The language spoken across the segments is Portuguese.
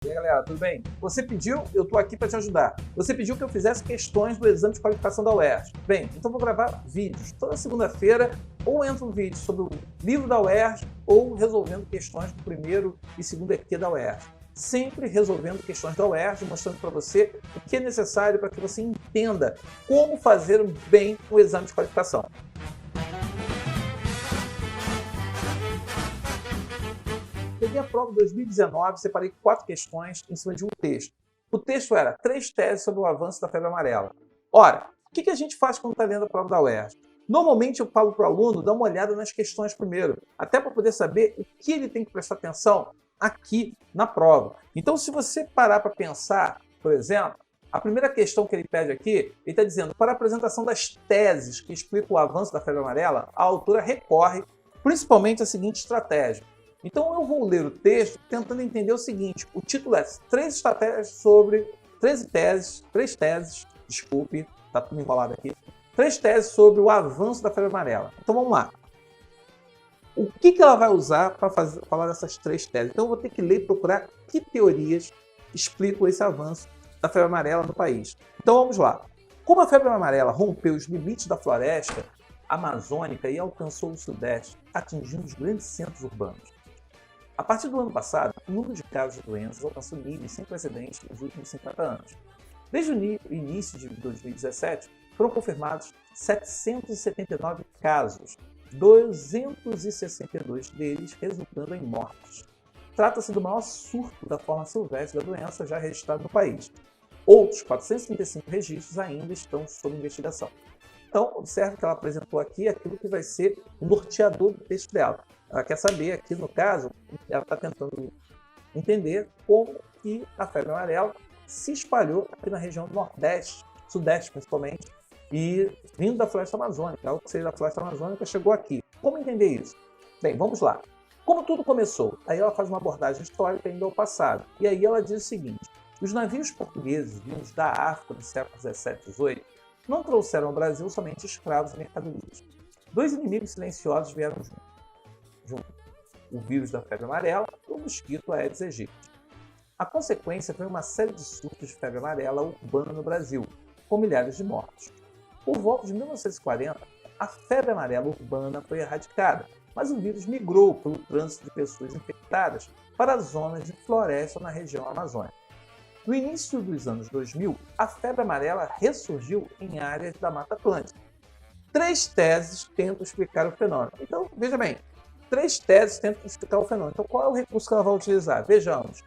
E aí, galera, tudo bem? Você pediu, eu estou aqui para te ajudar. Você pediu que eu fizesse questões do exame de qualificação da UERJ. Bem, então vou gravar vídeos. Toda segunda-feira, ou entra um vídeo sobre o livro da UERJ, ou resolvendo questões do primeiro e segundo EQ da UERJ. Sempre resolvendo questões da UERJ, mostrando para você o que é necessário para que você entenda como fazer bem o exame de qualificação. Peguei a prova de 2019, separei 4 questões em cima de um texto. O texto era 3 teses sobre o avanço da febre amarela. Ora, o que a gente faz quando está lendo a prova da UERJ? Normalmente eu falo para o aluno dar uma olhada nas questões primeiro, até para poder saber o que ele tem que prestar atenção aqui na prova. Então, se você parar para pensar, por exemplo, a primeira questão que ele pede aqui, ele está dizendo, para a apresentação das teses que explicam o avanço da febre amarela, a autora recorre principalmente à seguinte estratégia. Então eu vou ler o texto tentando entender o seguinte, o título é 3 teses, desculpe, tá tudo enrolado aqui, 3 teses sobre o avanço da febre amarela. Então vamos lá. O que ela vai usar para falar dessas 3 teses? Então eu vou ter que ler e procurar que teorias explicam esse avanço da febre amarela no país. Então vamos lá. Como a febre amarela rompeu os limites da floresta amazônica e alcançou o sudeste, atingindo os grandes centros urbanos. A partir do ano passado, o número de casos de doenças alcançou níveis sem precedentes nos últimos 50 anos. Desde o início de 2017, foram confirmados 779 casos, 262 deles resultando em mortes. Trata-se do maior surto da forma silvestre da doença já registrado no país. Outros 435 registros ainda estão sob investigação. Então, observe que ela apresentou aqui aquilo que vai ser o norteador do texto dela. Ela quer saber, aqui no caso, ela está tentando entender como que a febre amarela se espalhou aqui na região do Nordeste, Sudeste principalmente, e vindo da floresta amazônica, algo que seja da floresta amazônica, chegou aqui. Como entender isso? Bem, vamos lá. Como tudo começou? Aí ela faz uma abordagem histórica ainda ao passado. E aí ela diz o seguinte, os navios portugueses vindos da África no século XVII e XVIII não trouxeram ao Brasil somente escravos e mercadorias. 2 inimigos silenciosos vieram junto. O vírus da febre amarela e o mosquito Aedes aegypti. A consequência foi uma série de surtos de febre amarela urbana no Brasil, com milhares de mortos. Por volta de 1940, a febre amarela urbana foi erradicada, mas o vírus migrou pelo trânsito de pessoas infectadas para as zonas de floresta na região amazônica. No início dos anos 2000, a febre amarela ressurgiu em áreas da Mata Atlântica. 3 teses tentam explicar o fenômeno. Então, veja bem, 3 teses tentam explicar o fenômeno. Então, qual é o recurso que ela vai utilizar? Vejamos.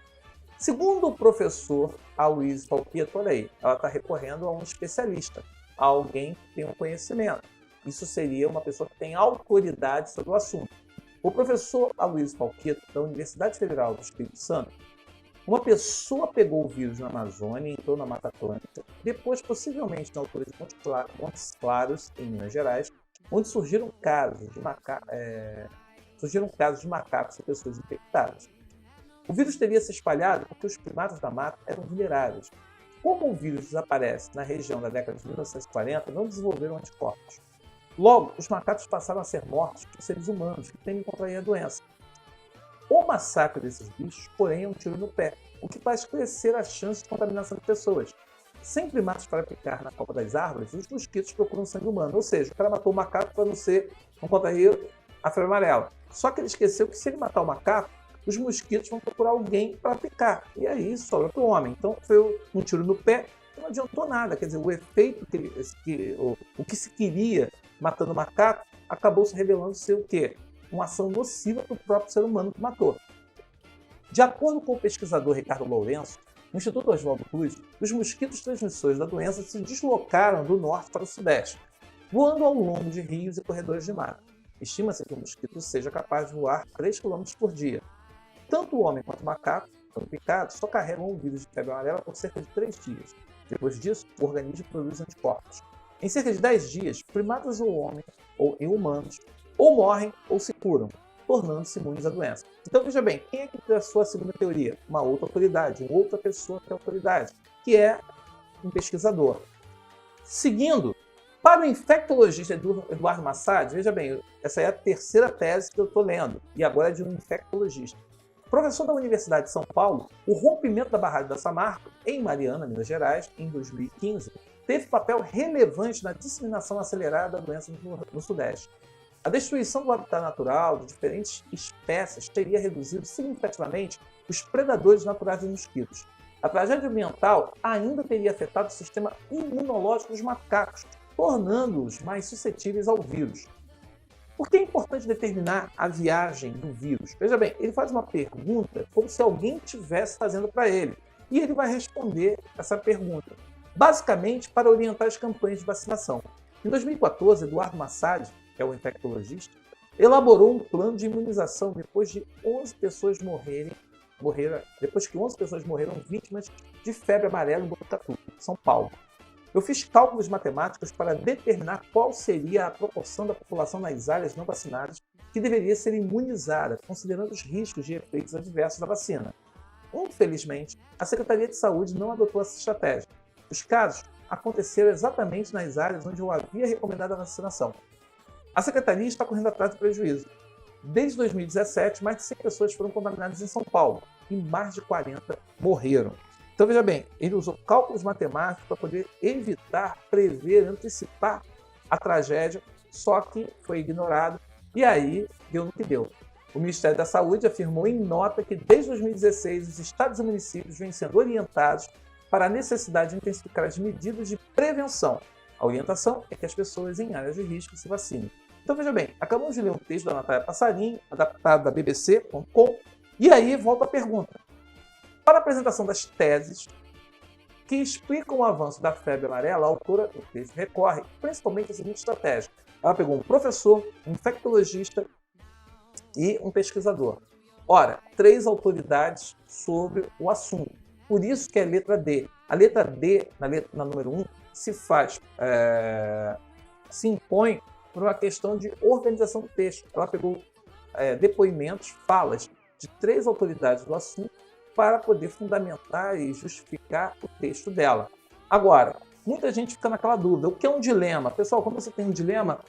Segundo o professor Aloysio Falquetto, olha aí, ela está recorrendo a um especialista, a alguém que tem um conhecimento. Isso seria uma pessoa que tem autoridade sobre o assunto. O professor Aloysio Falquetto, da Universidade Federal do Espírito Santo, uma pessoa pegou o vírus na Amazônia e entrou na Mata Atlântica, depois possivelmente na altura de Montes Claros, em Minas Gerais, onde surgiram casos de macacos e pessoas infectadas. O vírus teria se espalhado porque os primatas da mata eram vulneráveis. Como o vírus desaparece na região da década de 1940, não desenvolveram anticorpos. Logo, os macacos passaram a ser mortos por seres humanos que temem contrair a doença. O massacre desses bichos, porém, é um tiro no pé, o que faz crescer a chance de contaminação de pessoas. Sem primatas para picar na copa das árvores, os mosquitos procuram sangue humano, ou seja, o cara matou o macaco para não contrair a febre amarela. Só que ele esqueceu que se ele matar o macaco, os mosquitos vão procurar alguém para picar. E aí sobra para o homem. Então foi um tiro no pé que não adiantou nada. Quer dizer, o efeito o que se queria matando o macaco acabou se revelando ser o quê? Uma ação nociva para o próprio ser humano que matou. De acordo com o pesquisador Ricardo Lourenço, no Instituto Oswaldo Cruz, os mosquitos transmissores da doença se deslocaram do norte para o sudeste, voando ao longo de rios e corredores de mata. Estima-se que o mosquito seja capaz de voar 3 km por dia. Tanto o homem quanto o macaco, quando picados, só carregam o vírus de febre amarela por cerca de 3 dias. Depois disso, o organismo produz anticorpos. Em cerca de 10 dias, primatas ou homens e humanos ou morrem ou se curam, tornando-se imunes à doença. Então veja bem, quem é que traçou a segunda teoria? Uma outra autoridade, uma outra pessoa que é autoridade, que é um pesquisador. Seguindo, para o infectologista Eduardo Massad, veja bem, essa é a terceira tese que eu estou lendo, e agora é de um infectologista. Professor da Universidade de São Paulo, o rompimento da barragem da Samarco, em Mariana, Minas Gerais, em 2015, teve papel relevante na disseminação acelerada da doença no Sudeste. A destruição do habitat natural de diferentes espécies teria reduzido significativamente os predadores naturais dos mosquitos. A tragédia ambiental ainda teria afetado o sistema imunológico dos macacos, tornando-os mais suscetíveis ao vírus. Por que é importante determinar a viagem do vírus? Veja bem, ele faz uma pergunta como se alguém estivesse fazendo para ele, e ele vai responder essa pergunta, basicamente para orientar as campanhas de vacinação. Em 2014, Eduardo Massad, que é o infectologista, elaborou um plano de imunização depois que 11 pessoas morreram vítimas de febre amarela em Botucatu, São Paulo. Eu fiz cálculos matemáticos para determinar qual seria a proporção da população nas áreas não vacinadas que deveria ser imunizada, considerando os riscos de efeitos adversos da vacina. Infelizmente, a Secretaria de Saúde não adotou essa estratégia. Os casos aconteceram exatamente nas áreas onde eu havia recomendado a vacinação. A Secretaria está correndo atrás do prejuízo. Desde 2017, mais de 100 pessoas foram contaminadas em São Paulo e mais de 40 morreram. Então veja bem, ele usou cálculos matemáticos para poder evitar, prever, antecipar a tragédia, só que foi ignorado e aí deu no que deu. O Ministério da Saúde afirmou em nota que desde 2016 os estados e municípios vêm sendo orientados para a necessidade de intensificar as medidas de prevenção. A orientação é que as pessoas em áreas de risco se vacinem. Então veja bem, acabamos de ler um texto da Natália Passarinho, adaptado da bbc.com, e aí volta a pergunta. Para a apresentação das teses que explicam o avanço da febre amarela, a autora do texto recorre principalmente à seguinte estratégia. Ela pegou um professor, um infectologista e um pesquisador. Ora, 3 autoridades sobre o assunto. Por isso que é a letra D. A letra D, na número 1, se impõe por uma questão de organização do texto. Ela pegou depoimentos, falas de 3 autoridades do assunto para poder fundamentar e justificar o texto dela. Agora, muita gente fica naquela dúvida, o que é um dilema? Pessoal, quando você tem um dilema,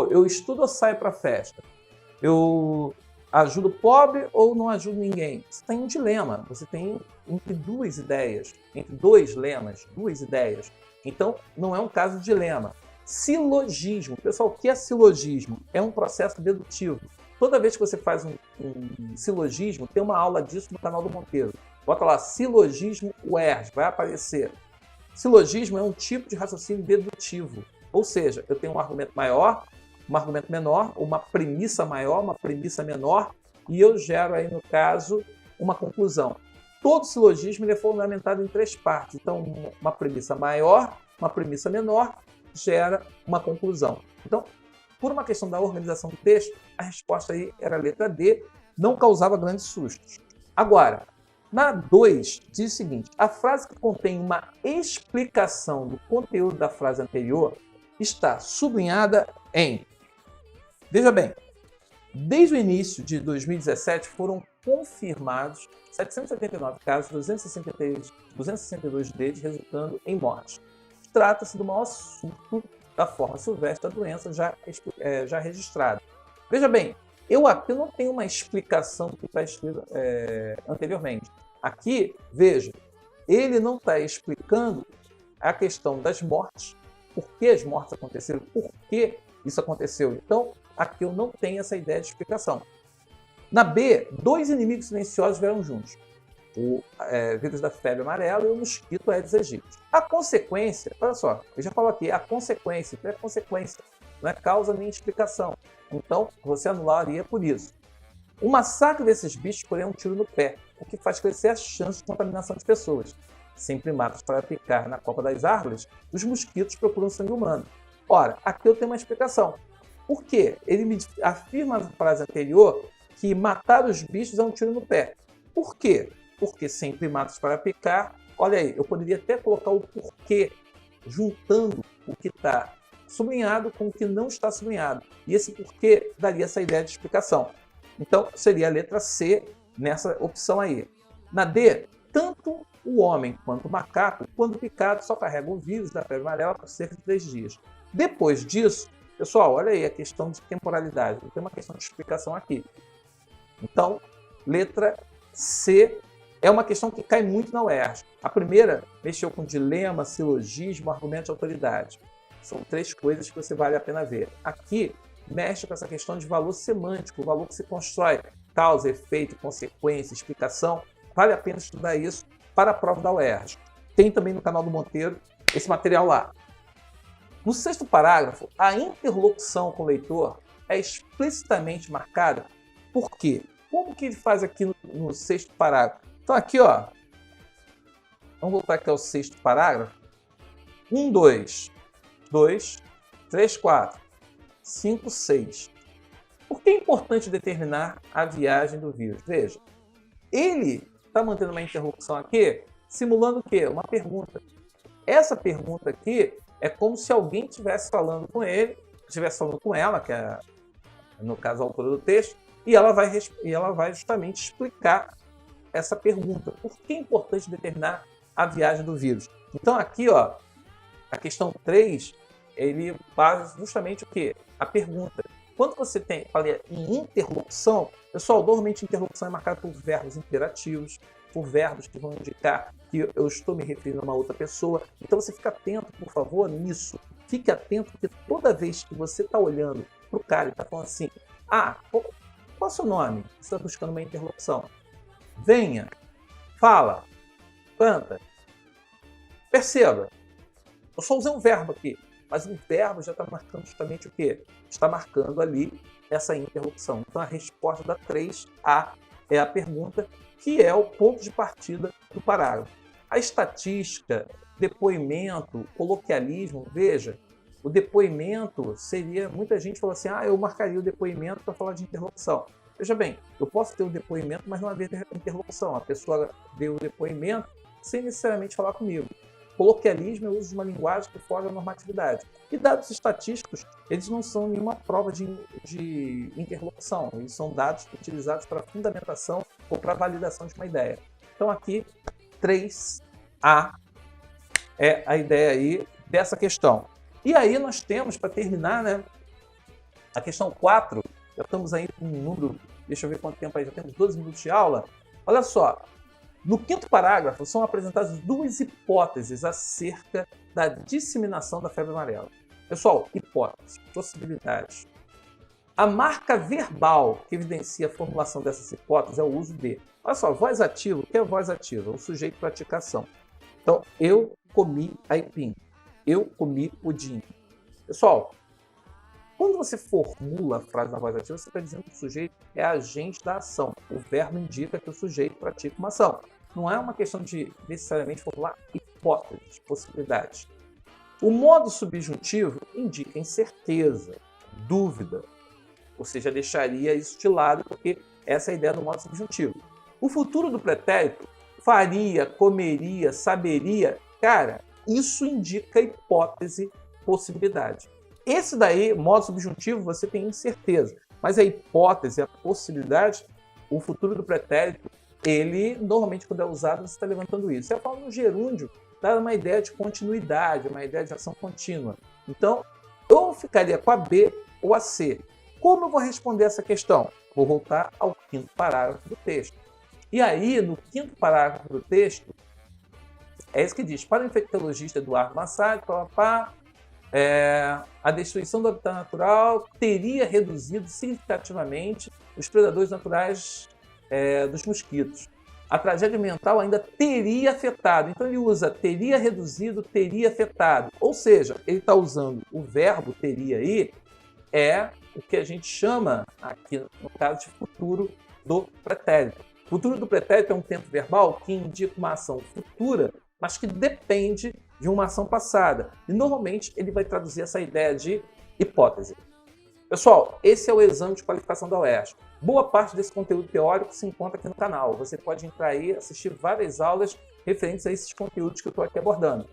eu estudo ou saio para a festa? Eu ajudo o pobre ou não ajudo ninguém? Você tem um dilema, você tem entre 2 ideias, entre 2 lemas, 2 ideias. Então, não é um caso de dilema. Silogismo. Pessoal, o que é silogismo? É um processo dedutivo. Toda vez que você faz um silogismo, tem uma aula disso no canal do Monteiro. Bota lá, silogismo UERJ, vai aparecer. Silogismo é um tipo de raciocínio dedutivo. Ou seja, eu tenho um argumento maior, um argumento menor, uma premissa maior, uma premissa menor, e eu gero aí, no caso, uma conclusão. Todo silogismo ele é fundamentado em 3 partes. Então, uma premissa maior, uma premissa menor, gera uma conclusão. Então, por uma questão da organização do texto, a resposta aí era a letra D, não causava grandes sustos. Agora, na 2, diz o seguinte, a frase que contém uma explicação do conteúdo da frase anterior está sublinhada em... Veja bem, desde o início de 2017 foram confirmados 789 casos, 262 deles resultando em morte. Trata-se do maior surto da forma silvestre da doença já registrada. Veja bem, eu aqui não tenho uma explicação do que está escrito anteriormente. Aqui, veja, ele não está explicando a questão das mortes, por que as mortes aconteceram, por que isso aconteceu. Então, aqui eu não tenho essa ideia de explicação. Na B, 2 inimigos silenciosos vieram juntos. O vírus da febre amarela e o mosquito Aedes aegypti. A consequência, olha só, eu já falo aqui, a consequência, não é consequência, não é causa nem explicação. Então, você anularia por isso. O massacre desses bichos, porém, é um tiro no pé, o que faz crescer as chances de contaminação de pessoas. Sem primatas para picar na copa das árvores, os mosquitos procuram sangue humano. Ora, aqui eu tenho uma explicação. Por quê? Ele me afirma na frase anterior que matar os bichos é um tiro no pé. Por quê? Porque sem primatas para picar, olha aí, eu poderia até colocar o porquê, juntando o que está sublinhado com o que não está sublinhado. E esse porquê daria essa ideia de explicação. Então, seria a letra C nessa opção aí. Na D, tanto o homem quanto o macaco, quando picado, só carregam o vírus da febre amarela por cerca de 3 dias. Depois disso, pessoal, olha aí a questão de temporalidade. Tem uma questão de explicação aqui. Então, letra C é uma questão que cai muito na UERJ. A primeira mexeu com dilema, silogismo, argumento de autoridade. São 3 coisas que você vale a pena ver. Aqui, mexe com essa questão de valor semântico, o valor que se constrói, causa, efeito, consequência, explicação. Vale a pena estudar isso para a prova da UERJ. Tem também no canal do Monteiro esse material lá. No 6º parágrafo, a interlocução com o leitor é explicitamente marcada. Por quê? Como que ele faz aqui no 6º parágrafo? Então aqui, ó, vamos voltar aqui ao 6º parágrafo. 1, 2, 2, 3, 4, 5, 6. Por que é importante determinar a viagem do vírus? Veja, ele está mantendo uma interlocução aqui, simulando o quê? Uma pergunta. Essa pergunta aqui é como se alguém estivesse falando com ele, estivesse falando com ela, que é, no caso, a autora do texto, e ela vai justamente explicar essa pergunta. Por que é importante determinar a viagem do vírus? Então aqui, ó, a questão 3, ele faz justamente o quê? A pergunta. Quando você fala em interlocução, pessoal, normalmente interlocução é marcada por verbos imperativos, por verbos que vão indicar que eu estou me referindo a uma outra pessoa. Então você fica atento, por favor, nisso. Fique atento, porque toda vez que você está olhando para o cara e está falando assim, qual é o seu nome? Você está buscando uma interlocução. Venha, fala, canta. Perceba, eu só usei um verbo aqui, mas o verbo já está marcando justamente o quê? Está marcando ali essa interlocução. Então a resposta da 3A é a pergunta, que é o ponto de partida do parágrafo. A estatística, depoimento, coloquialismo, veja, o depoimento seria, muita gente falou assim, eu marcaria o depoimento para falar de interlocução. Veja bem, eu posso ter o depoimento, mas não haver interlocução. A pessoa deu o depoimento sem necessariamente falar comigo. Coloquialismo é o uso de uma linguagem que foge à normatividade. E dados estatísticos, eles não são nenhuma prova de interlocução. Eles são dados utilizados para fundamentação ou para validação de uma ideia. Então aqui, 3A é a ideia aí dessa questão. E aí nós temos, para terminar, né, a questão 4, já estamos aí com um número, deixa eu ver quanto tempo aí, já temos 12 minutos de aula. Olha só, no 5º parágrafo são apresentadas 2 hipóteses acerca da disseminação da febre amarela. Pessoal, hipóteses, possibilidades. A marca verbal que evidencia a formulação dessas hipóteses é o uso de. Olha só, voz ativa, o que é voz ativa? O sujeito pratica ação. Então, eu comi aipim. Eu comi pudim. Pessoal, quando você formula a frase na voz ativa, você está dizendo que o sujeito é agente da ação. O verbo indica que o sujeito pratica uma ação. Não é uma questão de necessariamente formular hipóteses, possibilidades. O modo subjuntivo indica incerteza, dúvida. Ou seja, deixaria isso de lado, porque essa é a ideia do modo subjuntivo. O futuro do pretérito, faria, comeria, saberia, cara, isso indica hipótese, possibilidade. Esse daí, modo subjuntivo, você tem incerteza. Mas a hipótese, a possibilidade, o futuro do pretérito, ele, normalmente, quando é usado, você está levantando isso. Você fala no gerúndio, dá uma ideia de continuidade, uma ideia de ação contínua. Então, eu ficaria com a B ou a C. Como eu vou responder essa questão? Vou voltar ao 5º parágrafo do texto. E aí, no 5º parágrafo do texto, é isso que diz, para o infectologista Eduardo Massad, a destruição do habitat natural teria reduzido significativamente os predadores naturais dos mosquitos. A tragédia ambiental ainda teria afetado. Então ele usa teria reduzido, teria afetado. Ou seja, ele está usando o verbo teria aí, é o que a gente chama aqui, no caso, de futuro do pretérito. O futuro do pretérito é um tempo verbal que indica uma ação futura, mas que depende de uma ação passada. E normalmente ele vai traduzir essa ideia de hipótese. Pessoal, esse é o exame de qualificação da UERJ. Boa parte desse conteúdo teórico se encontra aqui no canal. Você pode entrar aí e assistir várias aulas referentes a esses conteúdos que eu estou aqui abordando.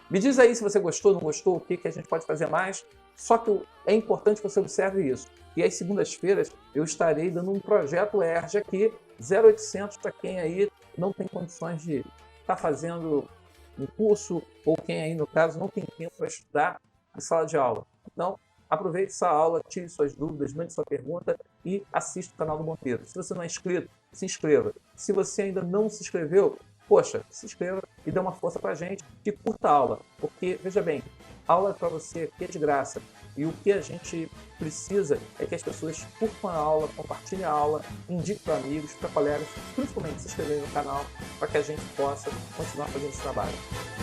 Me diz aí se você gostou, não gostou, o que a gente pode fazer mais. Só que é importante que você observe isso. E às segundas-feiras eu estarei dando um projeto UERJ aqui, 0800 para quem aí não tem condições de estar fazendo um curso ou quem aí, no caso, não tem tempo para estudar em sala de aula. Então, aproveite essa aula, tire suas dúvidas, mande sua pergunta e assista o canal do Monteiro. Se você não é inscrito, se inscreva. Se você ainda não se inscreveu, poxa, se inscreva e dê uma força pra gente e curta a aula. Porque, veja bem, aula é para você aqui é de graça. E o que a gente precisa é que as pessoas curtam a aula, compartilhem a aula, indiquem para amigos, para colegas, principalmente se inscreverem no canal, para que a gente possa continuar fazendo esse trabalho.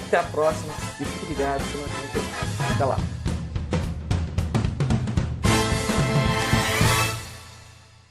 Até a próxima e fique ligado semana que vem. Até lá!